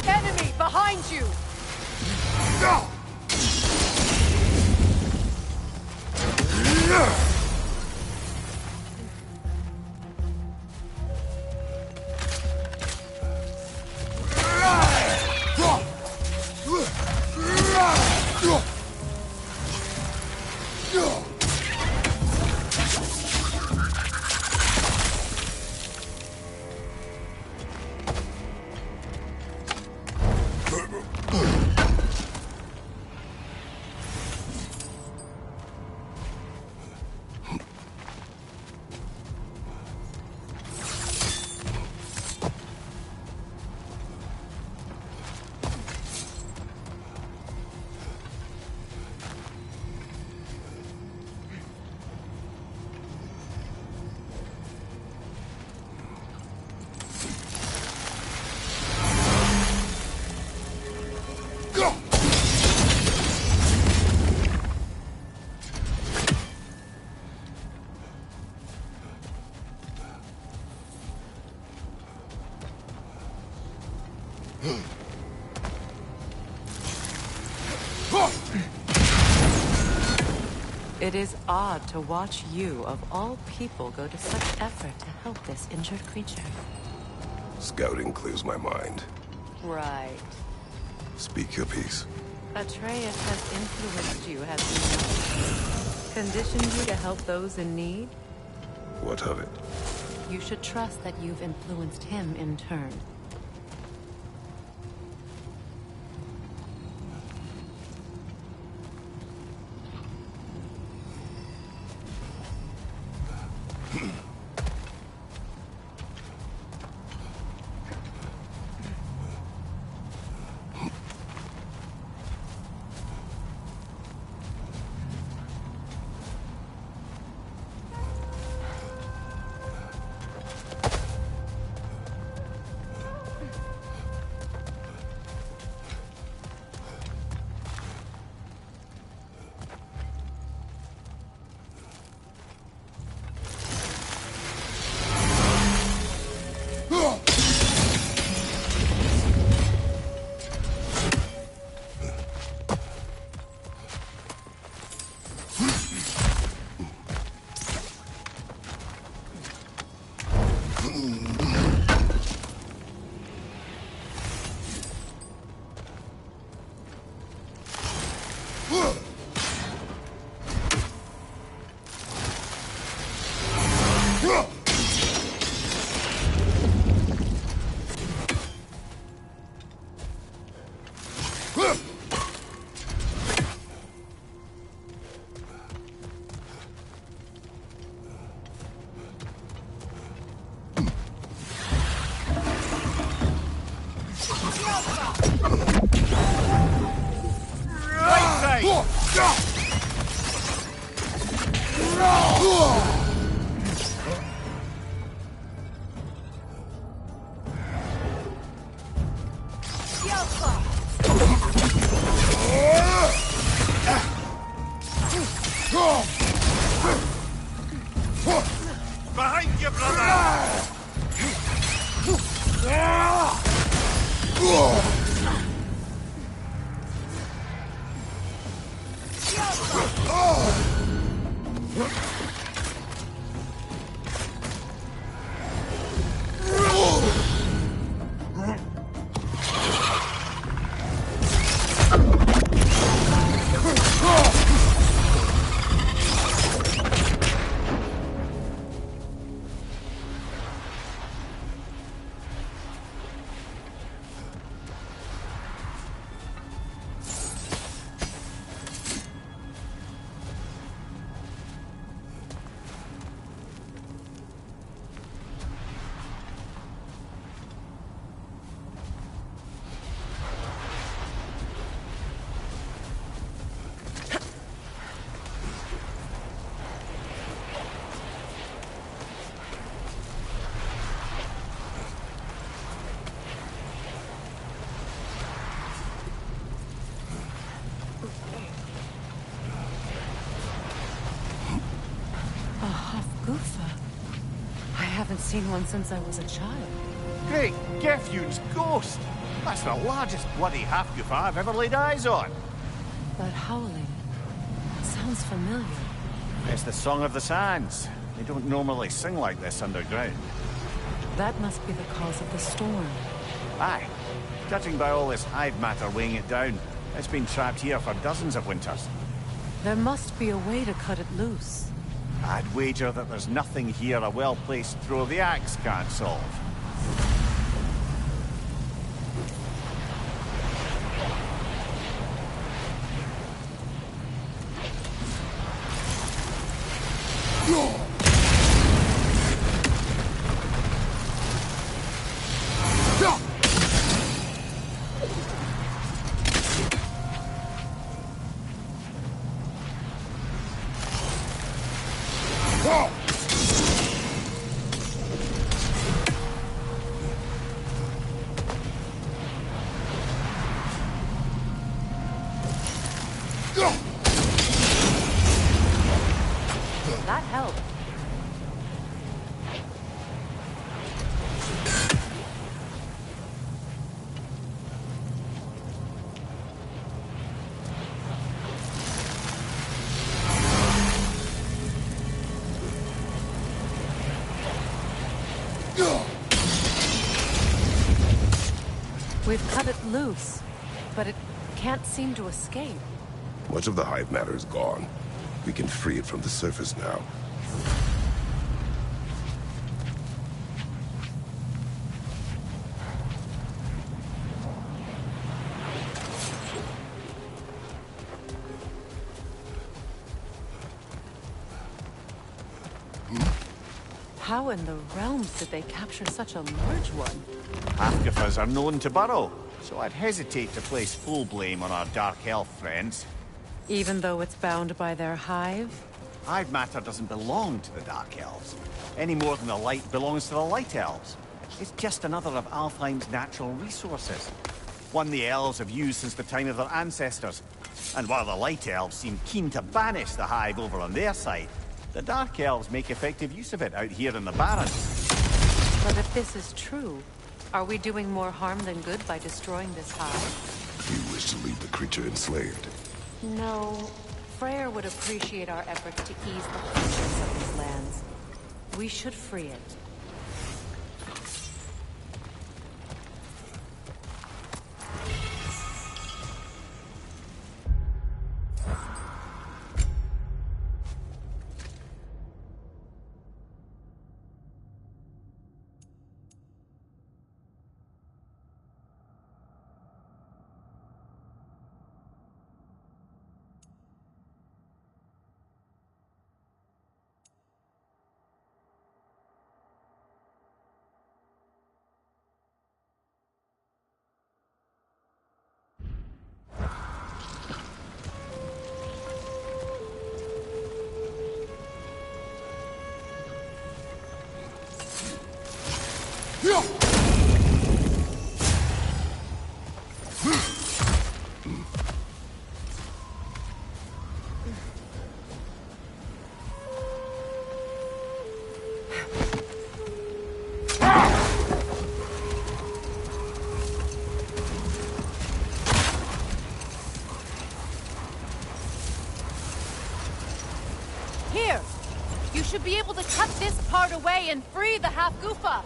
Enemy behind you! It is odd to watch you, of all people, go to such effort to help this injured creature. Scouting clears my mind. Right. Speak your piece. Atreus has influenced you, has he not? Conditioned you to help those in need? What of it? You should trust that you've influenced him in turn. Behind you, brother! Hafgufa. I haven't seen one since I was a child. Great Gefyun's ghost! That's the largest bloody half-goof I've ever laid eyes on. That howling sounds familiar. It's the Song of the Sands. They don't normally sing like this underground. That must be the cause of the storm. Aye. Judging by all this hive matter weighing it down, it's been trapped here for dozens of winters. There must be a way to cut it loose. I'd wager that there's nothing here a well-placed throw of the axe can't solve. That helped. We've cut it loose, but it can't seem to escape. Much of the hive matter is gone. We can free it from the surface now. How in the realms did they capture such a large one? Half-goofers are known to burrow, so I'd hesitate to place full blame on our Dark Elf friends. Even though it's bound by their hive? Hive matter doesn't belong to the Dark Elves, any more than the light belongs to the Light Elves. It's just another of Alfheim's natural resources. One the Elves have used since the time of their ancestors. And while the Light Elves seem keen to banish the hive over on their side, the Dark Elves make effective use of it out here in the Barrens. But if this is true, are we doing more harm than good by destroying this hive? You wish to leave the creature enslaved. No. Freyr would appreciate our efforts to ease the hardships of these lands. We should free it. Here! You should be able to cut this part away and free the half-goofa!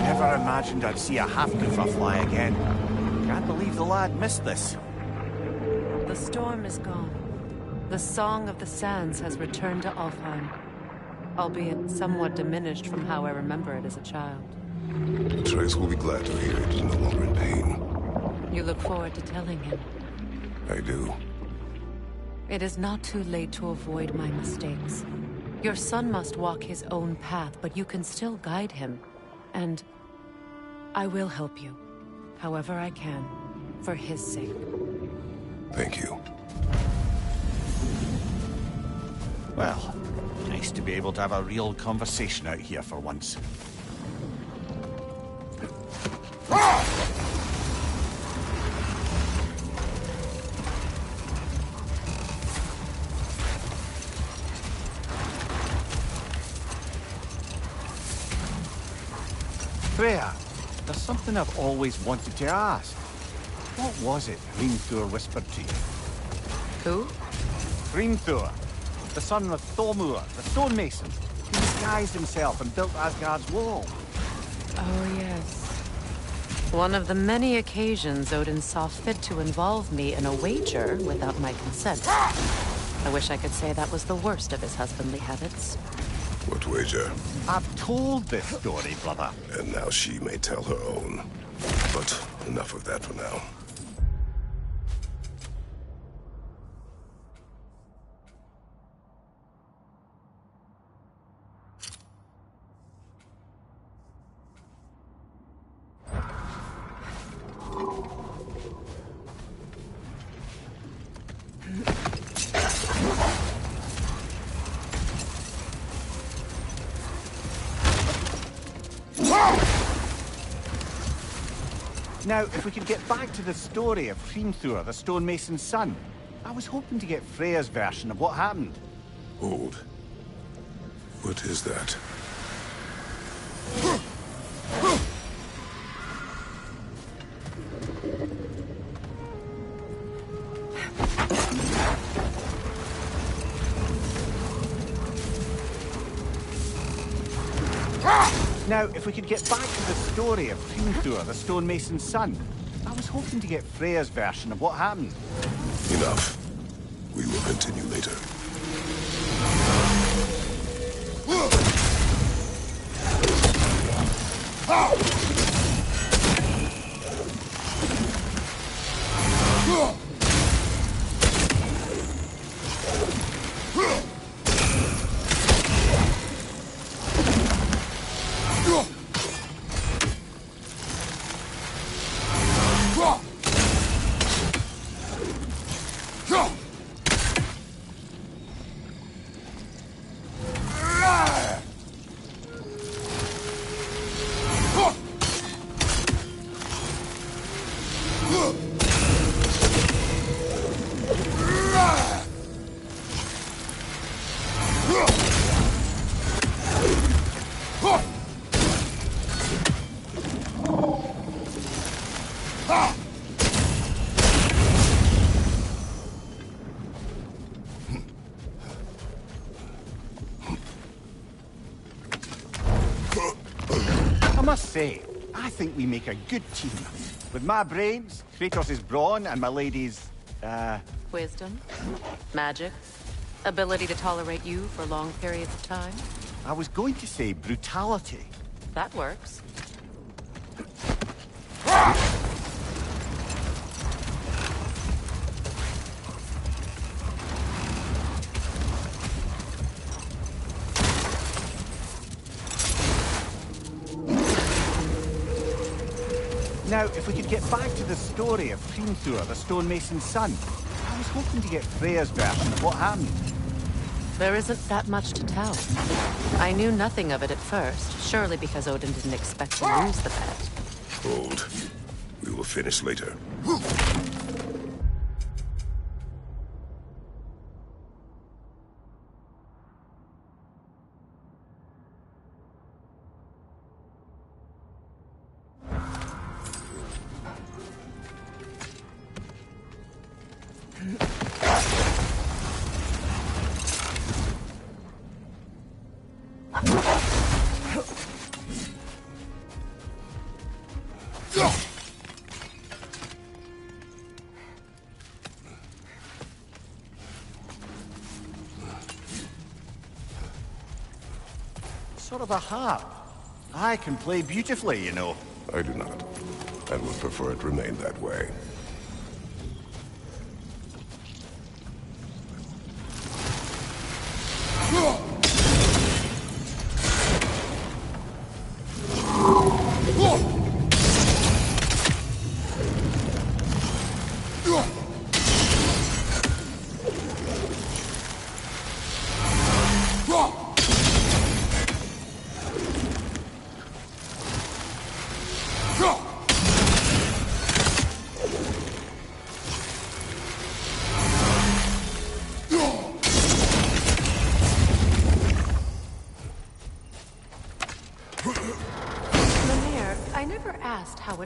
Never imagined I'd see a half-goofa fly again. Can't believe the lad missed this. The storm is gone. The Song of the Sands has returned to Alfheim, albeit somewhat diminished from how I remember it as a child. Trace will be glad to hear it is no longer in pain. You look forward to telling him. I do. It is not too late to avoid my mistakes. Your son must walk his own path, but you can still guide him. And I will help you, however I can, for his sake. Thank you. Well, nice to be able to have a real conversation out here for once. Freya, there's something I've always wanted to ask. What was it Hrimthur whispered to you? Who? Hrimthur, the son of Thormur, the stonemason. He disguised himself and built Asgard's wall. Oh, yes. One of the many occasions Odin saw fit to involve me in a wager without my consent. I wish I could say that was the worst of his husbandly habits. What wager? I've told this story, brother. And now she may tell her own. But enough of that for now. Now, if we could get back to the story of Hrimthur, the stonemason's son. I was hoping to get Freya's version of what happened. Hold. What is that? Now, if we could get back to the story of Hrimthur, the stonemason's son. I was hoping to get Freya's version of what happened. Enough. We will continue later. I must say, I think we make a good team. With my brains, Kratos' brawn, and my lady's, Wisdom, magic, ability to tolerate you for long periods of time. I was going to say brutality. That works. Now, if we could get back to the story of Hrimthur, the stonemason's son. I was hoping to get Freya's version of what happened. There isn't that much to tell. I knew nothing of it at first, surely because Odin didn't expect to lose the bet. Hold. We will finish later. Sort of a harp. I can play beautifully, you know. I do not. And would prefer it remain that way.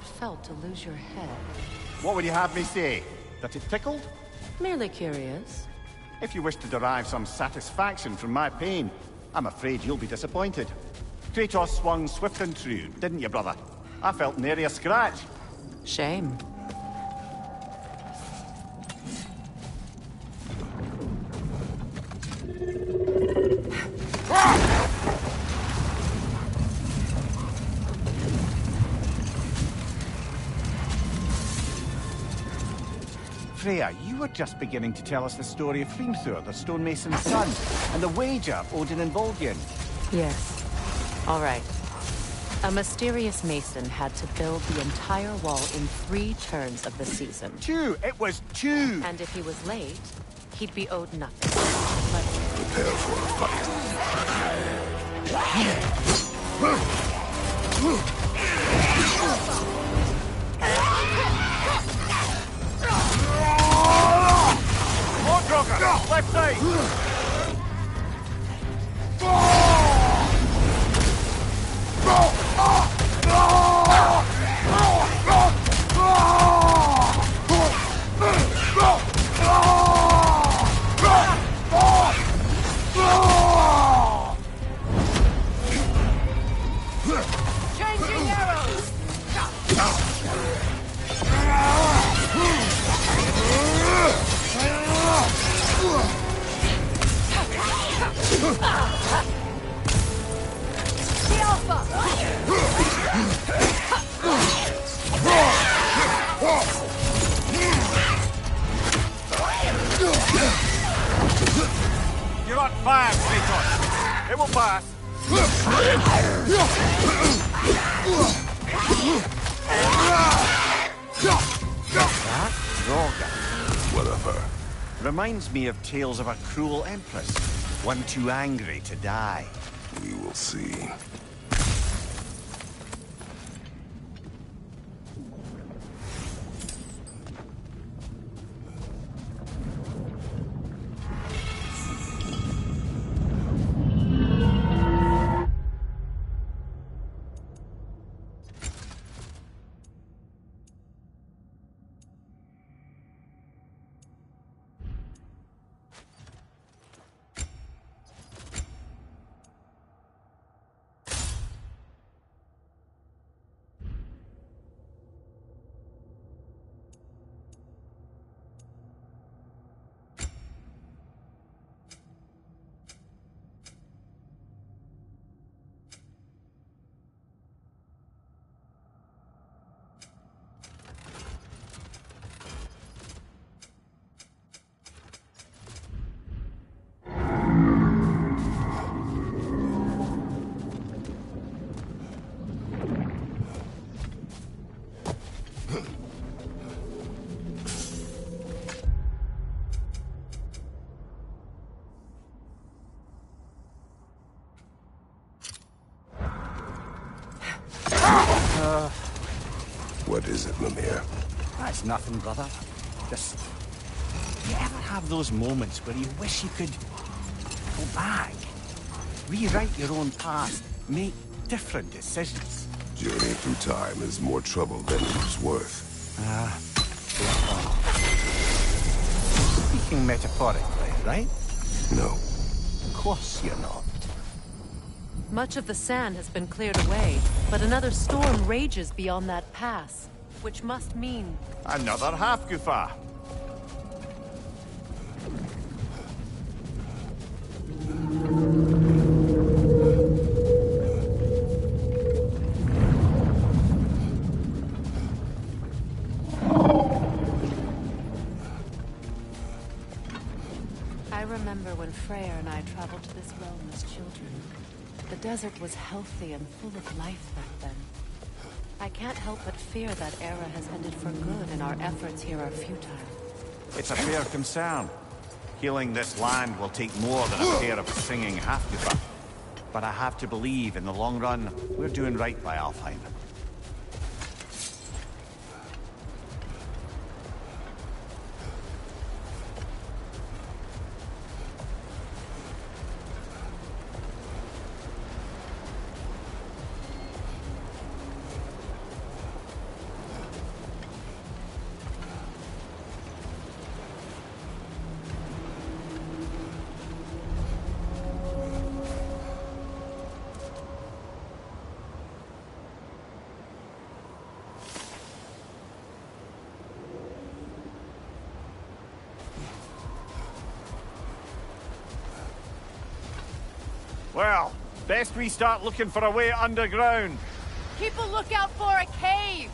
it felt to lose your head. What would you have me say? That it tickled? Merely curious. If you wish to derive some satisfaction from my pain, I'm afraid you'll be disappointed. Kratos swung swift and true, didn't you, brother? I felt nary a scratch. Shame. Freya, you were just beginning to tell us the story of Hrimthur, the stonemason's son, and the wager Odin and Volgin. Yes. All right. A mysterious mason had to build the entire wall in 3 turns of the season. 2! It was 2! And if he was late, he'd be owed nothing. But Prepare for a More Drogon! Left side! Changing arrows! The Alpha! You're on fire, Kratos! It will pass! That Drogon. what of her? Reminds me of tales of a cruel empress, one too angry to die. We will see. What is it, Mimir? That's nothing, brother. Just... You ever have those moments where you wish you could go back? Rewrite your own past, make different decisions? Journey through time is more trouble than it is worth. Speaking metaphorically, right? No. Of course you're not. much of the sand has been cleared away, but another storm rages beyond that pass, which must mean... Another half-Gufa. I remember when Freya and I traveled to this realm as children. The desert was healthy and full of life back then. I can't help but fear that era has ended for good and our efforts here are futile. It's a fair concern. Healing this land will take more than a pair of singing half-Gufa. But I have to believe, in the long run, we're doing right by Alfheim. Well, best we start looking for a way underground. Keep a lookout for a cave.